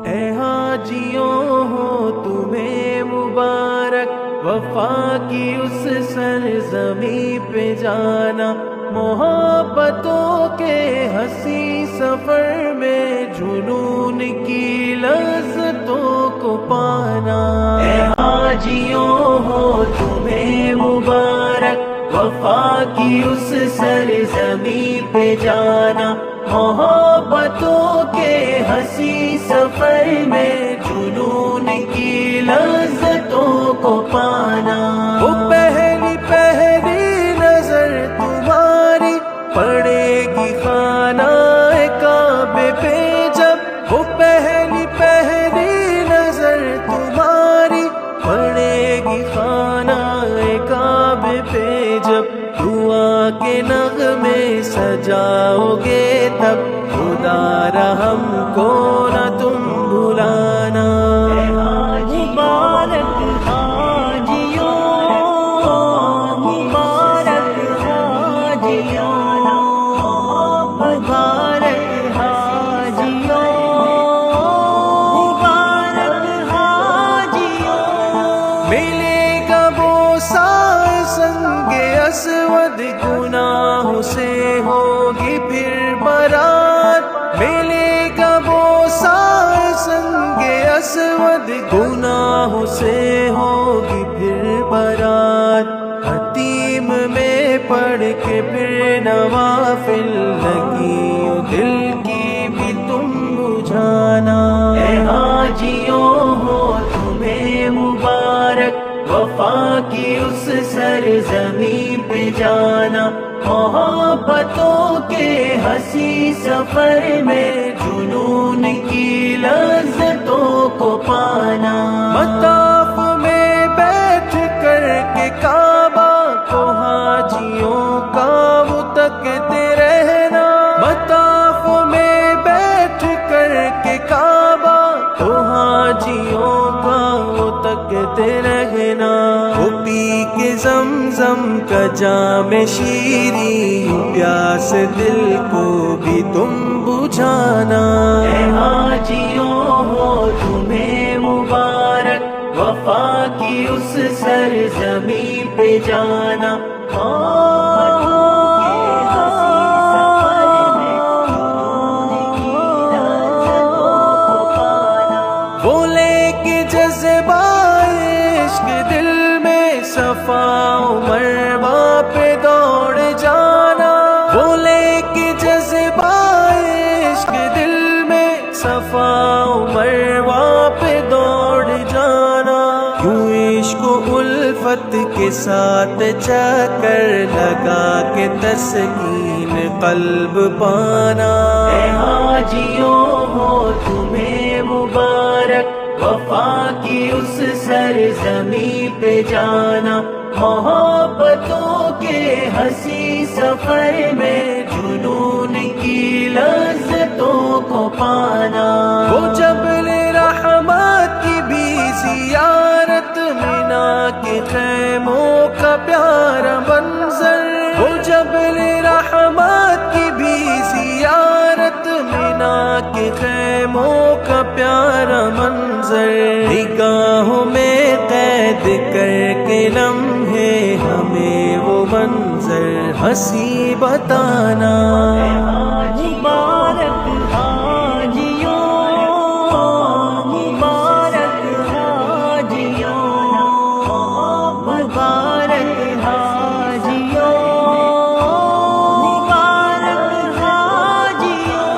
اے حاجیوں ہو تمہیں مبارک، وفا کی اس سرزمین پہ جانا، محبتوں کے ہنسی سفر میں جنون کی لذتوں کو پانا۔ اے حاجیوں ہو تمہیں مبارک، وفا کی اس سرزمین پہ جانا، محبتوں کے ہنسی سفر میں جنون کی لذتوں کو پانا۔ وہ پہلی پہلی نظر تمہاری پڑے گی خانہ کعبے پہ جب، وہ پہلی پہلی نظر تمہاری پڑے گی خانہ کعبے پہ جب، دعا کے نغمے سجاؤ گے تب، خدا رحم کو نہ تم بھلانا۔ مبارک حاجیوں، مبارک حاجیوں، مبارک حاجیوں، مبارک حاجیوں۔ ملے گا بوسہ سنگ اسود، گناہوں سے ہوگی پھر برات، ملے گا بوسہ سنگ اسود، گناہوں سے ہوگی پھر برات، حتیم میں پڑھ کے پھر نوافل لگی دل کی بھی تم بجھانا۔ اے حاجیوں ہو تمہیں مبارک، وفا کی اس سرزمین پہ جانا، محبتوں کے ہنسی سفر میں جنون کی لذتوں کو پانا۔ مطاف میں بیٹھ کر کے کعبہ کو حاجیوں کا وہ تکتے رہنا، مطاف میں بیٹھ کر کے کعبہ کو حاجیوں کا وہ تکتے رہنا، وہ پی کے زمزم کا جام شیریں، پیاس دل کو بھی تم بجھانا۔ اے حاجیوں ہو تمہیں مبارک، وفا کی اس سرزمین پہ جانا، محبتوں کے ہنسی سفر میں جنون کی لذتوں کو پانا۔ وہ لے کے جذبہ عشق دل میں صفا و مروہ پہ دوڑ جانا، وہ لے کے جذبہ عشق دل میں صفا و مروہ پہ دوڑ جانا، کیوں عشق و الفت کے ساتھ چکر لگا کے تسکین قلب پانا۔ اے حاجیوں ہو تمہیں مبارک، وفا کی اس سرزمین پہ جانا، محبتوں کے ہنسی سفر میں جنون کی لذتوں کو پانا۔ وہ جبل رحمت کی بھی زیارت، مینا کے خیموں کا پیارا منظر، وہ جبل رحمت کی بھی زیارت، مینا کے خیموں کا پیارا منظر، نگاہوں میں قید کر کے لمحے ہمیں وہ منظر ہنسی بتانا۔ مبارک حاجیوں، مبارک حاجیوں، مبارک حاجیوں، مبارک حاجیوں۔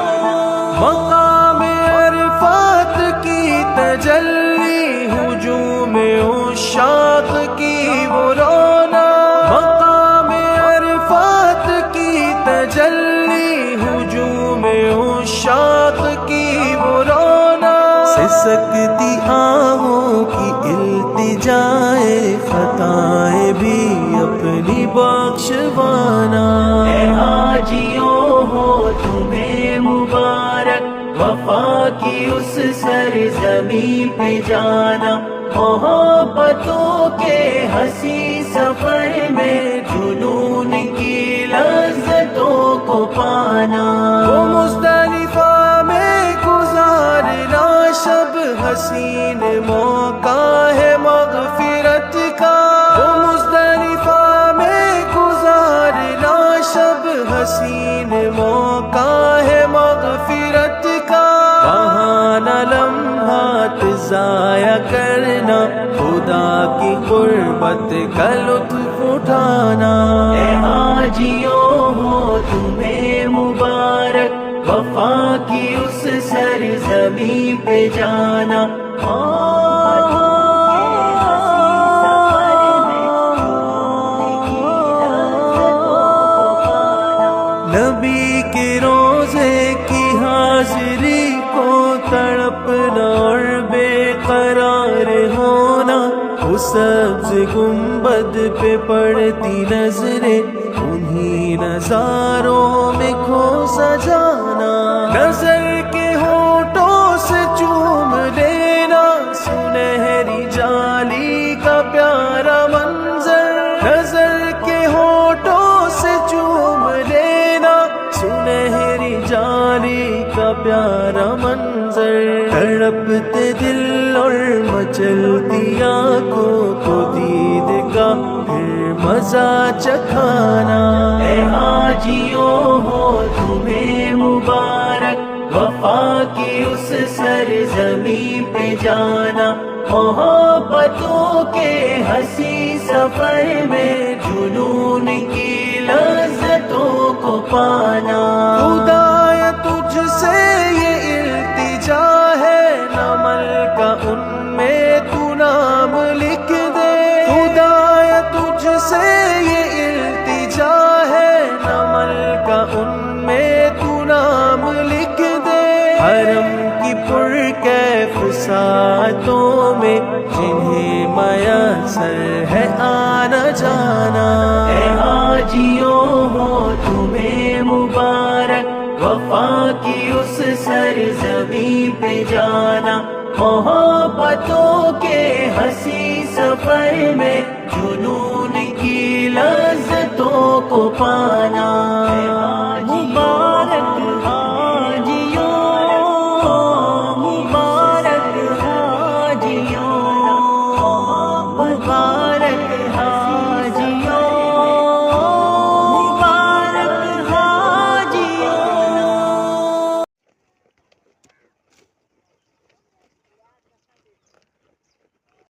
مقام عرفات کی تجلی، ہجوم عشاق کی وہ رونا، مقام عرفات کی تجلی، ہجوم عشاق کی وہ رونا، سسکتی آہوں کی التجائے، خطائیں بھی اپنی بخشوانا۔ اے حاجیوں ہو تمہیں مبارک، وفا کی اس سرزمین پہ جانا، محبتوں کے ہنسی سفر میں جنون کی لذتوں کو پانا۔ وہ مزدلفہ میں گزارنا شب حسین موقع ہے مغفرت کا، وہ مزدلفہ میں گزارنا شب حسین موقع ہے مغفرت کا، وہاں نہ لمحات ضائع کرنا، خدا کی قربت کا لطف اٹھانا۔ اے حاجیوں ہو تمہیں مبارک، وفا کی اس سرزمین پہ جانا۔ نبی کے روزے کی حاضری کو تڑپنا اور بے قرار ہونا، اس سبز گنبد پہ پڑتی نظریں، انہی نظاروں میں کھو سجانا، نظر کے ہونٹوں سے چوم لینا سنہری جالی کا پیارا منظر، نظر کے ہونٹوں سے چوم لینا سنہری جالی کا پیارا منظر، تڑپتے دل اور مچلتی آنکھوں کو دید کا پھر مزہ چکھانا۔ اے حاجیوں ہو تمہیں مبارک، وفا کی اس سرزمین پہ جانا، محبتوں کے ہنسی سفر میں جنون کی لذتوں کو پانا۔ خدایا تجھ سے یہ التجا ہے، نمل کا ان میں تو نام لکھ دے، خدایا تجھ سے یہ التجا ہے، نمل کا ان میں تو نام لکھ دے، حرم کی پرکیف ساعتوں میں جنہیں میسر ہے آنا جانا۔ اے حاجیوں ہو تمہیں مبارک، وفا کی اس سرزمین پہ جانا، محبتوں کے ہنسی سفر میں جنون کی لذتوں کو پانا۔